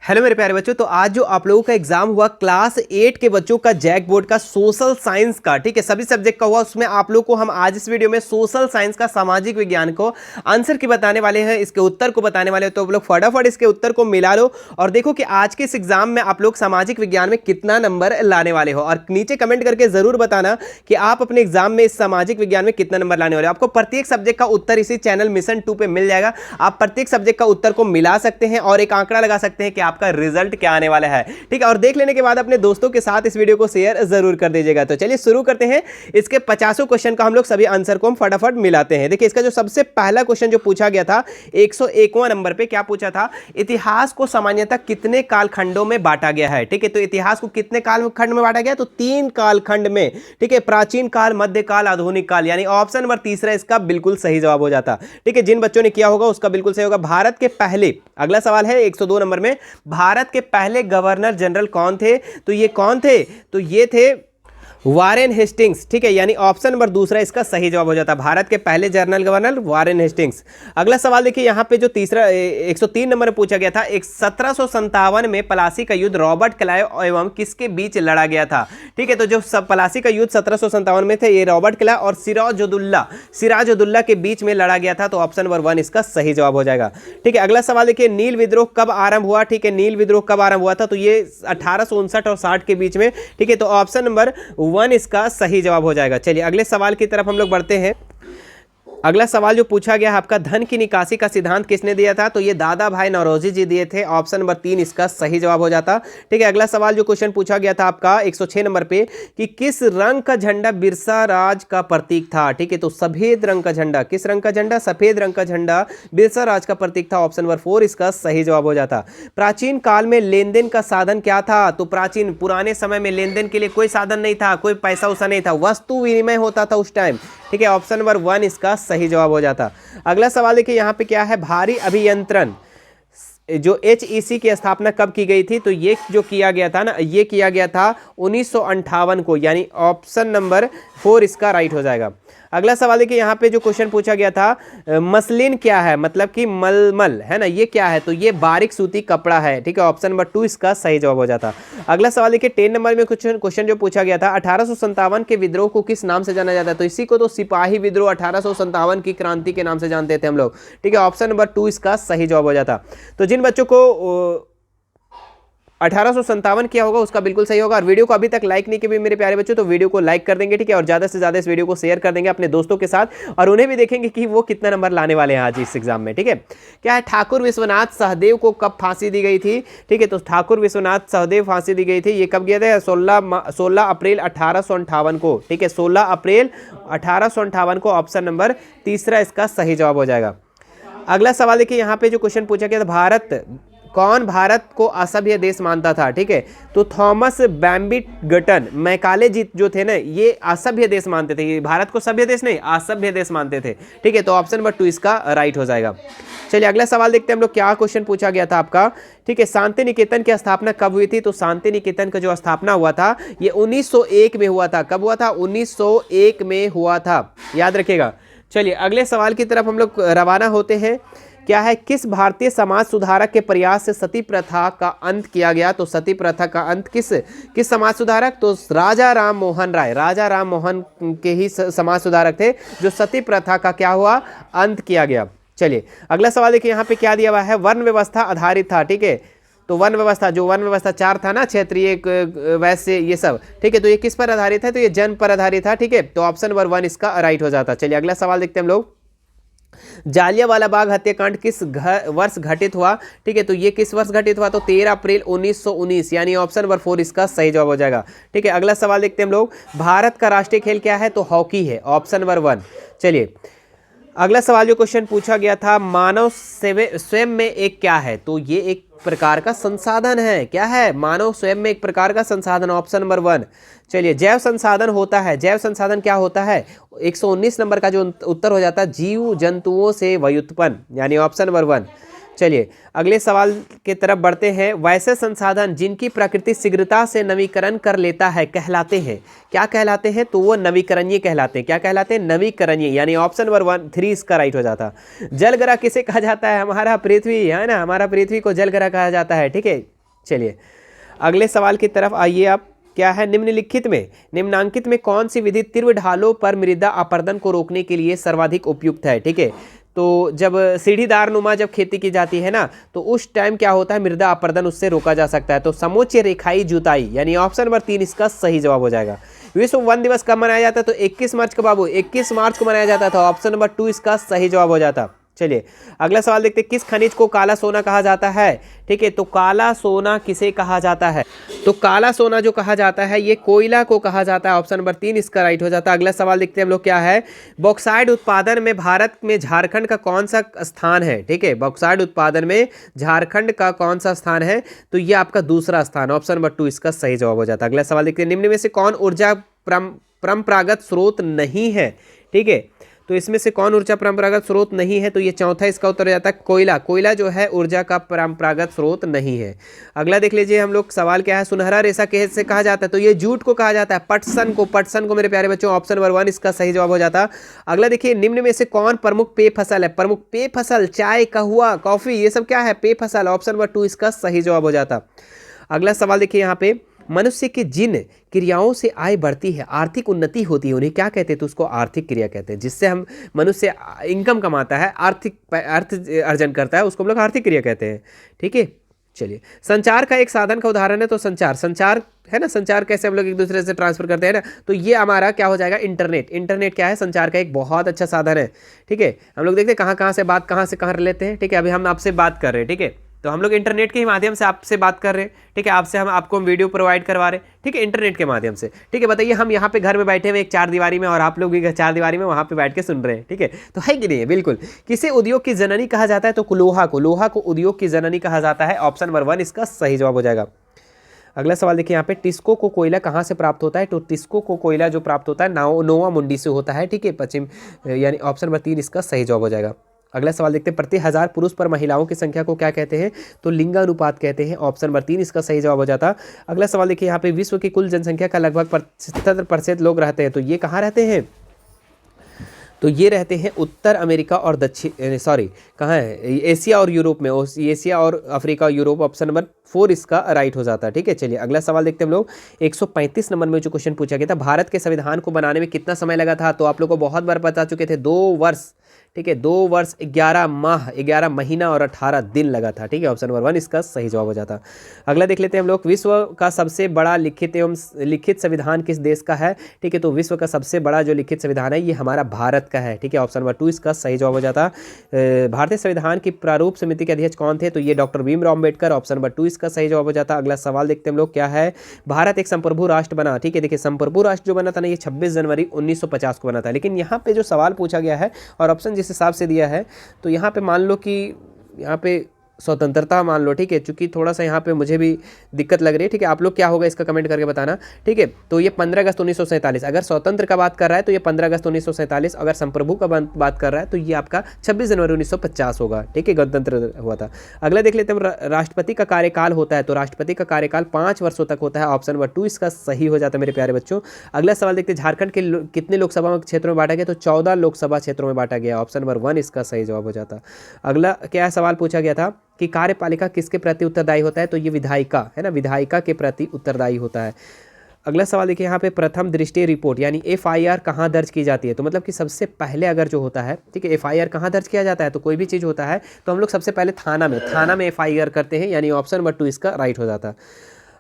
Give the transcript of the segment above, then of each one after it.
Hello मेरे प्यारे बच्चों। तो आज जो आप लोगों का एग्जाम हुआ क्लास 8 के बच्चों का जैक बोर्ड का सोशल साइंस का, ठीक है, सभी सब्जेक्ट का हुआ। उसमें आप लोग को हम आज इस वीडियो में सोशल साइंस का, सामाजिक विज्ञान को आंसर की बताने वाले हैं, इसके उत्तर को बताने वाले हैं। तो आप लोग फटाफट इसके उत्तर को मिला लो और देखो कि आज के इस एग्जाम में आप लोग सामाजिक विज्ञान में कितना नंबर लाने वाले हो। और नीचे कमेंट करके जरूर बताना कि आप अपने एग्जाम में इस सामाजिक विज्ञान में कितना नंबर लाने वाले हो। आपको प्रत्येक सब्जेक्ट का उत्तर इसी चैनल मिशन 2 पे मिल जाएगा। आप प्रत्येक सब्जेक्ट का उत्तर को मिला सकते हैं और एक आंकड़ा लगा सकते हैं कि आपका रिजल्ट क्या आने वाला है, ठीक है। और देख लेने के बाद अपने दोस्तों के साथ इस वीडियो को शेयर जरूर कर दीजिएगा। तो चलिए शुरू करते हैं। इसके 50 क्वेश्चन का हम लोग सभी आंसर को हम फटाफट मिलाते हैं। देखिए इसका जो सबसे पहला क्वेश्चन जो पूछा गया था 101वां नंबर पे, क्या पूछा था, इतिहास को सामान्यतः कितने कालखंडों में बांटा गया है, ठीक है। तो इतिहास को कितने कालखंड में बांटा गया, तो 3 कालखंड में, ठीक है। प्राचीन काल, मध्यकाल, आधुनिक काल, यानी ऑप्शन नंबर तीसरा इसका बिल्कुल सही जवाब हो जाता, ठीक है। जिन बच्चों ने किया होगा उसका बिल्कुल सही होगा। भारत के पहले, अगला सवाल है 102 नंबर में, भारत के पहले गवर्नर जनरल कौन थे, तो ये कौन थे, तो ये थे वारेन हेस्टिंग्स, ठीक है। यानी ऑप्शन नंबर दूसरा इसका सही जवाब हो जाता है। भारत के पहले जनरल गवर्नर वारेन हेस्टिंग्स। अगला सवाल देखिए यहाँ पे जो तीसरा 103 नंबर में पूछा गया था, 1757 में प्लासी का युद्ध रॉबर्ट क्लाइव एवं किसके बीच लड़ा गया था, ठीक है। तो जो प्लासी का युद्ध 1757 में थे, ये रॉबर्ट क्लाइव और सिराजुद्दौला के बीच में लड़ा गया था। तो ऑप्शन नंबर 1 इसका सही जवाब हो जाएगा, ठीक है। अगला सवाल देखिए, नील विद्रोह कब आरंभ हुआ, ठीक है। नील विद्रोह कब आरंभ हुआ था, तो ये 1859 और 60 के बीच में, ठीक है। तो ऑप्शन नंबर 1 इसका सही जवाब हो जाएगा। चलिए अगले सवाल की तरफ हम लोग बढ़ते हैं। अगला सवाल जो पूछा गया है आपका, धन की निकासी का सिद्धांत किसने दिया था, तो ये दादा भाई नौरोजी जी दिए थे। ऑप्शन नंबर 3 इसका सही जवाब हो जाता, ठीक है। अगला सवाल जो क्वेश्चन पूछा गया था आपका 106 नंबर पे, कि किस रंग का झंडा बिरसा राज का प्रतीक था, ठीक है। तो सफेद रंग का झंडा, किस रंग का झंडा, सफेद रंग का झंडा बिरसा राज का प्रतीक था। ऑप्शन नंबर 4 इसका सही जवाब हो जाता। प्राचीन काल में लेन देन का साधन क्या था, तो प्राचीन पुराने समय में लेन देन के लिए कोई साधन नहीं था, कोई पैसा उसा नहीं था, वस्तु विनिमय होता था उस टाइम, ठीक है। ऑप्शन नंबर 1 इसका सही जवाब हो जाता। अगला सवाल देखिए यहाँ पे क्या है, भारी अभियंत्रण जो HEC की स्थापना कब की गई थी, तो ये जो किया गया था ना, ये किया गया था 1958 को, यानी ऑप्शन नंबर 4 इसका राइट हो जाएगा। अगला सवाल देखिए यहाँ पे जो क्वेश्चन पूछा गया था, मसलिन क्या है, मतलब कि मलमल है ना, ये क्या है, तो ये बारीक सूती कपड़ा है, ठीक है। ऑप्शन नंबर 2 इसका सही जवाब हो जाता। अगला सवाल देखिए 10 नंबर में क्वेश्चन जो पूछा गया था, 1857 के विद्रोह को किस नाम से जाना जाता है, तो इसी को तो सिपाही विद्रोह 1857 की क्रांति के नाम से जानते थे हम लोग, ठीक है। ऑप्शन नंबर 2 इसका सही जवाब हो जाता। तो जिन बच्चों को 1857 किया होगा उसका बिल्कुल सही होगा। और वीडियो को अभी तक लाइक नहीं किया भी मेरे प्यारे बच्चों, तो वीडियो को लाइक कर देंगे, ठीक है। और ज्यादा से ज्यादा इस वीडियो को शेयर कर देंगे अपने दोस्तों के साथ, और उन्हें भी देखेंगे कि वो कितना नंबर लाने वाले हैं आज इस एग्जाम में, ठीक है। क्या है, ठाकुर विश्वनाथ सहदेव को कब फांसी दी गई थी, ठीक है। तो ठाकुर विश्वनाथ सहदेव फांसी दी गई थी, ये कब गया था, 16 अप्रैल 1858 को, ठीक है। 16 अप्रैल 1858 को ऑप्शन नंबर तीसरा इसका सही जवाब हो जाएगा। अगला सवाल देखिए यहाँ पे जो क्वेश्चन पूछा गया था, कौन भारत को असभ्य देश मानता था, ठीक है। तो थॉमस बैम्बिटगटन मैकाले जी जो थे ना, ये असभ्य देश मानते थे, ये भारत को सभ्य देश नहीं असभ्य देश मानते थे, ठीक है। तो ऑप्शन नंबर 2 इसका राइट हो जाएगा। चलिए अगला सवाल देखते हैं हम लोग, क्या क्वेश्चन पूछा गया था आपका, ठीक है। शांति निकेतन की स्थापना कब हुई थी, तो शांति निकेतन का जो स्थापना हुआ था ये 1901 में हुआ था। कब हुआ था, 1901 में हुआ था, याद रखिएगा। चलिए अगले सवाल की तरफ हम लोग रवाना होते हैं। क्या है, किस भारतीय समाज सुधारक के प्रयास से सती प्रथा का अंत किया गया, तो सती प्रथा का अंत किस समाज सुधारक, तो राजा राम मोहन राय, राजा राम मोहन के ही समाज सुधारक थे जो सती प्रथा का क्या हुआ, अंत किया गया। चलिए अगला सवाल देखिए यहाँ पे क्या दिया हुआ है, वर्ण व्यवस्था आधारित था, ठीक है। तो वर्ण व्यवस्था 4 था ना, क्षेत्रीय वैश्य ये सब, ठीक है। तो ये किस पर आधारित है, तो ये जन्म पर आधारित था, ठीक है। तो ऑप्शन नंबर 1 इसका राइट हो जाता। चलिए अगला सवाल देखते हैं हम लोग, जालियांवाला बाग हत्याकांड किस वर्ष घटित हुआ, ठीक है। तो ये किस वर्ष घटित हुआ, तो 13 अप्रैल 1919, यानी ऑप्शन नंबर 4 इसका सही जवाब हो जाएगा, ठीक है। अगला सवाल देखते हैं हम लोग, भारत का राष्ट्रीय खेल क्या है, तो हॉकी है, ऑप्शन नंबर 1। चलिए अगला सवाल जो क्वेश्चन पूछा गया था, मानव स्वयं में एक क्या है, तो ये एक प्रकार का संसाधन है, क्या है, मानव स्वयं में एक प्रकार का संसाधन, ऑप्शन नंबर 1। चलिए जैव संसाधन होता है, जैव संसाधन क्या होता है, 119 नंबर का जो उत्तर हो जाता है, जीव जंतुओं से व्युत्पन्न, यानी ऑप्शन नंबर 1। चलिए अगले सवाल की तरफ बढ़ते हैं। वैसे संसाधन जिनकी प्रकृति शीघ्रता से नवीकरण कर लेता है कहलाते हैं, क्या कहलाते हैं, तो वो नवीकरणीय कहलाते हैं। क्या कहलाते हैं, नवीकरणीय, यानी ऑप्शन नंबर 1 3 इसका राइट हो जाता। जलग्रह किसे कहा जाता है, हमारा पृथ्वी है ना, हमारा पृथ्वी को जलग्रह कहा जाता है, ठीक है। चलिए अगले सवाल की तरफ आइए आप। क्या है, निम्नांकित में कौन सी विधि तीव्र ढालों पर मृदा अपरदन को रोकने के लिए सर्वाधिक उपयुक्त है? ठीक है, तो जब सीढ़ीदार नुमा जब खेती की जाती है ना, तो उस टाइम क्या होता है, मृदा अपरदन उससे रोका जा सकता है। तो समोच्च रेखाई जुताई यानी ऑप्शन नंबर 3 इसका सही जवाब हो जाएगा। विश्व वन दिवस कब मनाया जाता है? तो 21 मार्च को बाबू, 21 मार्च को मनाया जाता था। ऑप्शन नंबर 2 इसका सही जवाब हो जाता। चलिए अगला सवाल देखते हैं, किस खनिज को काला सोना कहा जाता है? ठीक है, तो काला सोना किसे कहा जाता है? तो काला सोना जो कहा जाता है ये कोयला को कहा जाता है। ऑप्शन नंबर 3 इसका राइट हो जाता है। अगला सवाल देखते हैं हम लोग, क्या है, बॉक्साइट उत्पादन में भारत में झारखंड का कौन सा स्थान है? ठीक है, बॉक्साइट उत्पादन में झारखंड का कौन सा स्थान है? तो ये आपका दूसरा स्थान, ऑप्शन नंबर 2 इसका सही जवाब हो जाता है। अगला सवाल देखते हैं, निम्न में से कौन ऊर्जा परंपरागत स्रोत नहीं है? ठीक है, तो इसमें से कौन ऊर्जा परंपरागत स्रोत नहीं है? तो ये चौथा इसका उत्तर हो जाता है कोयला। कोयला जो है ऊर्जा का परंपरागत स्रोत नहीं है। अगला देख लीजिए हम लोग, सवाल क्या है, सुनहरा रेशा कैसे कहा जाता है? तो ये जूट को कहा जाता है, पटसन को मेरे प्यारे बच्चों, ऑप्शन नंबर 1 इसका सही जवाब हो जाता। अगला देखिए, निम्न में से कौन प्रमुख पेय फसल है? प्रमुख पेय फसल चाय, कहवा, कॉफी, ये सब क्या है, पेय फसल। ऑप्शन नंबर 2 इसका सही जवाब हो जाता। अगला सवाल देखिए यहाँ पे, मनुष्य की जिन क्रियाओं से आय बढ़ती है, आर्थिक उन्नति होती है, उन्हें क्या कहते हैं? तो उसको आर्थिक क्रिया कहते हैं। जिससे हम मनुष्य इनकम कमाता है, अर्थ अर्जन करता है, उसको हम लोग आर्थिक क्रिया कहते हैं। ठीक है, चलिए संचार का एक साधन का उदाहरण है, तो संचार है ना, संचार कैसे हम लोग एक दूसरे से ट्रांसफर करते हैं ना, तो ये हमारा क्या हो जाएगा, इंटरनेट क्या है, संचार का एक बहुत अच्छा साधन है। ठीक है, हम लोग देखते हैं कहाँ से बात कहाँ से कहाँ लेते हैं। ठीक है, अभी हम आपसे बात कर रहे हैं, ठीक है, तो हम लोग इंटरनेट के ही माध्यम से आपसे बात कर रहे हैं। ठीक है, आपको हम वीडियो प्रोवाइड करवा रहे हैं। ठीक है, इंटरनेट के माध्यम से। ठीक है, बताइए, हम यहाँ पे घर में बैठे हुए एक चार दीवारी में, और आप लोग भी चार दीवारी में वहाँ पे बैठ के सुन रहे हैं। ठीक है, तो है कि नहीं है? बिल्कुल। किसे उद्योग की जननी कहा जाता है? तो लोहा को उद्योग की जननी कहा जाता है। ऑप्शन नंबर 1 इसका सही जवाब हो जाएगा। अगला सवाल देखिए यहाँ पे, टिस्को को कोयला कहाँ से प्राप्त होता है? तो टिस्को को कोयला जो प्राप्त होता है नोवा मुंडी से होता है। ठीक है, पश्चिम यानी ऑप्शन नंबर 3 इसका सही जवाब हो जाएगा। अगला सवाल देखते हैं, प्रति 1000 पुरुष पर महिलाओं की संख्या को क्या कहते हैं? तो लिंगानुपात कहते हैं। ऑप्शन नंबर 3 इसका सही जवाब हो जाता। अगला सवाल देखिए यहाँ पे, विश्व की कुल जनसंख्या का लगभग 75% लोग रहते हैं, तो ये कहाँ रहते हैं? तो ये रहते हैं उत्तर अमेरिका और कहाँ है, एशिया और यूरोप में, एशिया और अफ्रीका, यूरोप। ऑप्शन नंबर 4 इसका राइट हो जाता है। ठीक है, चलिए अगला सवाल देखते हैं हम लोग। 135 नंबर में जो क्वेश्चन पूछा गया था, भारत के संविधान को बनाने में कितना समय लगा था? तो आप लोग को बहुत बार बता चुके थे, 2 वर्ष। ठीक है, 2 वर्ष 11 माह 11 महीना और 18 दिन लगा था। ठीक है, ऑप्शन नंबर 1 इसका सही जवाब हो जाता। अगला देख लेते हैं हम लोग, विश्व का सबसे बड़ा लिखित संविधान किस देश का है? ठीक है, तो विश्व का सबसे बड़ा जो लिखित संविधान है ये हमारा भारत का है। ठीक है, ऑप्शन नंबर 2 इसका सही जवाब हो जाता। भारतीय संविधान की प्रारूप समिति के अध्यक्ष कौन थे? तो ये doctor Bhimrao Ambedkar. Option number 2 इसका सही जवाब हो जाता। अगला सवाल देखते हैं हम लोग, क्या है, भारत एक संप्रभु राष्ट्र बना। ठीक है, देखिए संप्रभु राष्ट्र जो बना था ना, ये 26 जनवरी 1950 को बना था। लेकिन यहाँ पे जो सवाल पूछा गया है और ऑप्शन जिस हिसाब से दिया है, तो यहाँ पे मान लो कि यहाँ पे स्वतंत्रता मान लो। ठीक है, चूंकि थोड़ा सा यहाँ पे मुझे भी दिक्कत लग रही है। ठीक है, आप लोग क्या होगा इसका कमेंट करके बताना। ठीक है, तो ये 15 अगस्त 1947, अगर स्वतंत्र का बात कर रहा है तो ये 15 अगस्त 1947, अगर संप्रभु का बात कर रहा है तो ये आपका 26 जनवरी 1950 होगा। ठीक है, गणतंत्र हुआ था। अगला देख लेते हैं, राष्ट्रपति का कार्यकाल होता है, तो राष्ट्रपति का कार्यकाल 5 वर्षों तक होता है। ऑप्शन नंबर 2 इसका सही हो जाता है मेरे प्यारे बच्चों। अगला सवाल देखते हैं, झारखंड के कितने लोकसभा क्षेत्रों में बांटा गया? तो 14 लोकसभा क्षेत्रों में बांटा गया। ऑप्शन नंबर 1 इसका सही जवाब हो जाता। अगला क्या सवाल पूछा गया था कि कार्यपालिका किसके प्रति उत्तरदायी होता है? तो ये विधायिका है ना, विधायिका के प्रति उत्तरदायी होता है। अगला सवाल देखिए यहाँ पे, प्रथम दृष्टि रिपोर्ट यानी FIR कहाँ दर्ज की जाती है? तो मतलब कि सबसे पहले अगर जो होता है, ठीक है, FIR कहाँ दर्ज किया जाता है? तो कोई भी चीज़ होता है तो हम लोग सबसे पहले थाना में FIR करते हैं, यानी ऑप्शन नंबर 2 इसका राइट हो जाता।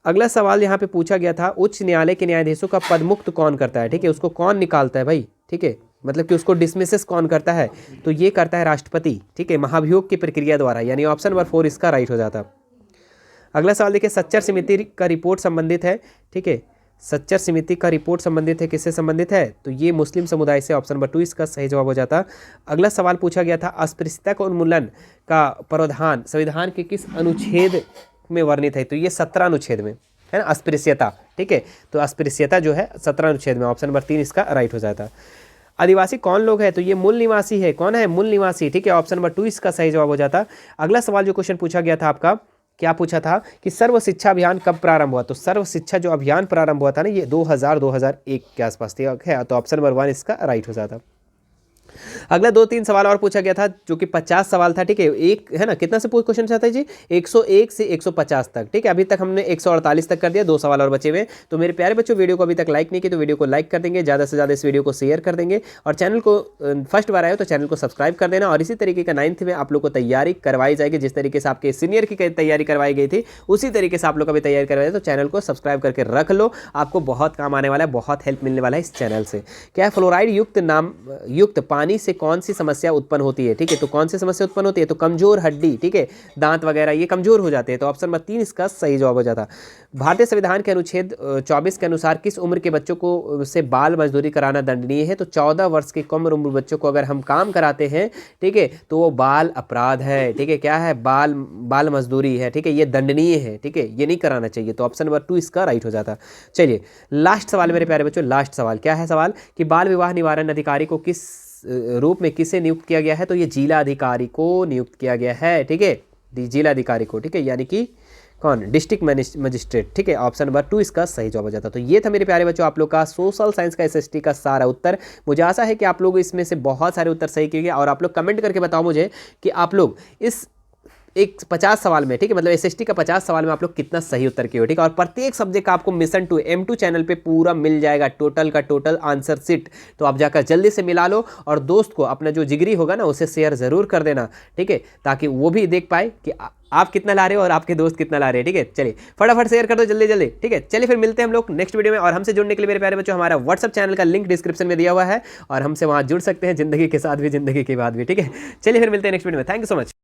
अगला सवाल यहाँ पे पूछा गया था, उच्च न्यायालय के न्यायाधीशों का पद मुक्त कौन करता है? ठीक है, उसको कौन निकालता है भाई? ठीक है, मतलब कि उसको डिसमिसेस कौन करता है? तो ये करता है राष्ट्रपति। ठीक है, महाभियोग की प्रक्रिया द्वारा, यानी ऑप्शन नंबर 4 इसका राइट हो जाता। अगला सवाल देखिए, सच्चर समिति का रिपोर्ट संबंधित है। ठीक है, सच्चर समिति का रिपोर्ट संबंधित है, किससे संबंधित है? तो ये मुस्लिम समुदाय से। ऑप्शन नंबर 2 इसका सही जवाब हो जाता। अगला सवाल पूछा गया था, अस्पृश्यता का उन्मूलन का प्रावधान संविधान के किस अनुच्छेद में वर्णित है? तो ये 17 अनुच्छेद में है ना, अस्पृश्यता। ठीक है, तो अस्पृश्यता जो है 17 अनुच्छेद में। ऑप्शन नंबर 3 इसका राइट हो जाता। आदिवासी कौन लोग है? तो ये मूल निवासी है। कौन है? मूल निवासी। ठीक है, ऑप्शन नंबर 2 इसका सही जवाब हो जाता। अगला सवाल जो क्वेश्चन पूछा गया था आपका, क्या पूछा था कि सर्व शिक्षा अभियान कब प्रारंभ हुआ? तो सर्व शिक्षा जो अभियान प्रारंभ हुआ था ना, ये 2001 के आसपास था। तो ऑप्शन नंबर 1 इसका राइट हो जाता। अगला 2-3 सवाल और पूछा गया था जो कि 50 सवाल था, ठीक है। एक है ना, कितना से क्वेश्चन चाहता है जी, 101 से 150 तक, ठीक है। अभी तक हमने 148 तक कर दिया, 2 सवाल और बचे हुए। तो मेरे प्यारे बच्चों, वीडियो को अभी तक लाइक नहीं किया तो वीडियो को लाइक कर देंगे, ज़्यादा से ज़्यादा इस वीडियो को शेयर कर देंगे, और चैनल को फर्स्ट बार आए हो तो चैनल को सब्सक्राइब कर देना। और इसी तरीके का 9th में आप लोग को तैयारी करवाई जाएगी, जिस तरीके से आपके सीनियर की तैयारी करवाई गई थी उसी तरीके से आप लोग का भी तैयारी करवाई, तो चैनल को सब्सक्राइब करके रख लो, आपको बहुत काम आने वाला है, बहुत हेल्प मिलने वाला है इस चैनल से। क्या है, फ्लोराइड युक्त पानी से कौन सी समस्या उत्पन्न होती है, ठीक है। तो कौन सी समस्या उत्पन्न होती है, तो कमजोर हड्डी, ठीक है, दांत वगैरह ये कमजोर हो जाते हैं। तो ऑप्शन नंबर 3 इसका सही जवाब हो जाता। भारतीय संविधान के अनुच्छेद 24 के अनुसार किस उम्र के बच्चों को से बाल मजदूरी कराना दंडनीय है, तो 14 वर्ष की कम उम्र बच्चों को अगर हम काम कराते हैं, ठीक है, तो वो बाल अपराध है, ठीक है। क्या है, बाल मजदूरी है, ठीक है, ये दंडनीय है, ठीक है, ये नहीं कराना चाहिए। तो ऑप्शन नंबर 2 इसका राइट हो जाता। चलिए लास्ट सवाल मेरे प्यारे बच्चों, लास्ट सवाल क्या है, सवाल कि बाल विवाह निवारण अधिकारी को किस रूप में किसे नियुक्त किया गया है, तो ये जिला अधिकारी को नियुक्त किया गया है, ठीक है, जिला अधिकारी को, ठीक है, यानी कि कौन, डिस्ट्रिक्ट मजिस्ट्रेट, ठीक है। ऑप्शन नंबर 2 इसका सही जवाब हो जाता। तो ये था मेरे प्यारे बच्चों आप लोग का सोशल साइंस का एसएसटी का सारा उत्तर। मुझे आशा है कि आप लोग इसमें से बहुत सारे उत्तर सही किए, और आप लोग कमेंट करके बताओ मुझे कि आप लोग इस एक 50 सवाल में, ठीक है, मतलब एसएसटी का 50 सवाल में आप लोग कितना सही उत्तर किए हो, ठीक है। और प्रत्येक सब्जेक्ट का आपको मिशन 2 M2 चैनल पे पूरा मिल जाएगा, टोटल का टोटल आंसर सीट। तो आप जाकर जल्दी से मिला लो, और दोस्त को अपना जो जिगरी होगा ना उसे शेयर जरूर कर देना, ठीक है, ताकि वो भी देख पाए कि आप कितना ला रहे हो और आपके दोस्त कितना ला रहे हैं, ठीक है। चलिए फटाफट शेयर कर दो जल्दी जल्दी, ठीक है। चलिए फिर मिलते हैं हम लोग नेक्स्ट वीडियो में, और हमसे जुड़ने के लिए मेरे प्यारे बच्चों हमारा व्हाट्सअप चैनल का लिंक डिस्क्रिप्शन में दिया हुआ है, और हमसे वहाँ जुड़ सकते हैं, जिंदगी के साथ भी जिंदगी के बाद भी, ठीक है। चलिए फिर मिलते हैं नेक्स्ट वीडियो में। Thank you so much.